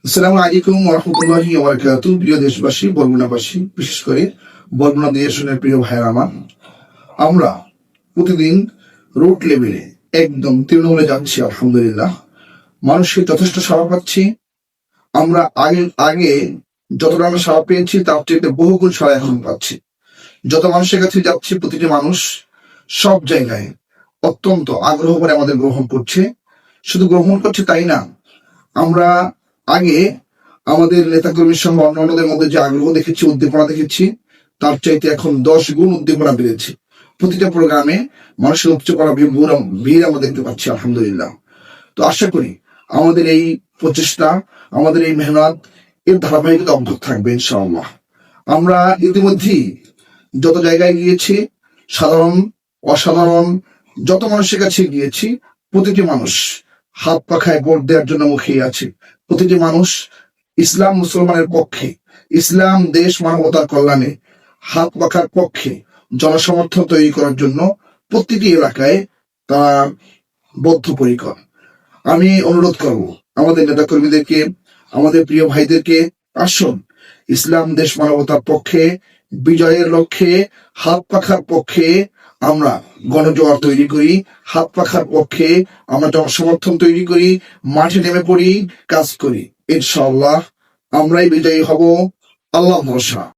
আসসালামু আলাইকুম ওয়া রাহমাতুল্লাহি ওয়া বারাকাতুহু। প্রিয় দেশবাসী, বরগুনাবাসী, বিশেষ করে বরগুনা দেশের প্রিয় ভাইয়েরা আমার, আমরা প্রতিদিন রোড লেভেলে একদম তৃণমূলে যাচ্ছি। আলহামদুলিল্লাহ, মানুষের যথেষ্ট সাড়া পাচ্ছি। আমরা আগে আগে যতটা আমরা সাড়া পেয়েছি তার চেয়ে বহুগুণ সাড়া এখন পাচ্ছি। যত মানুষের কাছে যাচ্ছি, প্রতিটি মানুষ সব জায়গায় অত্যন্ত আগ্রহ করে আমাদের গ্রহণ করছে। শুধু গ্রহণ করছে তাই না, আমরা আগে আমাদের নেতাকর্মীর সঙ্গে অন্যান্যদের মধ্যে যে আগ্রহ দেখেছি, উদ্দীপনা দেখেছি, তার চাইতে এখন 10 গুণ উদ্দীপনা বেড়েছে। প্রতিটা প্রোগ্রামে মানুষের উপচে পড়া ভিড় আমরা দেখতে পাচ্ছি। আলহামদুলিল্লাহ। তো আশা করি আমাদের এই প্রচেষ্টা, আমাদের এই মেহনত এর ধারাবাহিকতা অব্যাহত থাকবে ইনশাআল্লাহ। আমরা ইতিমধ্যেই যত জায়গায় গিয়েছি, সাধারণ অসাধারণ যত মানুষের কাছে গিয়েছি, প্রতিটি মানুষ হাত পাখায় ভোট দেওয়ার জন্য মুখিয়ে আছে। প্রতিটি মানুষ ইসলাম মুসলমানের পক্ষে, ইসলাম দেশ মানবতার কল্যাণে হাত পাখার পক্ষে জনসমর্থন তৈরি করার জন্য প্রতিটি এলাকায় তারা বদ্ধপরিকর। আমি অনুরোধ করব আমাদের নেতাকর্মীদেরকে, আমাদের প্রিয় ভাইদেরকে, আসুন ইসলাম দেশ মানবতার পক্ষে, বিজয়ের লক্ষ্যে, হাত পাখার পক্ষে আমরা গণজোয়ার তৈরি করি। হাত পাখার পক্ষে আমরা জনসমর্থন তৈরি করি, মাঠে নেমে পড়ি, কাজ করি। ইনশাআল্লাহ আমরাই বিজয়ী হব। আল্লাহ ভরসা।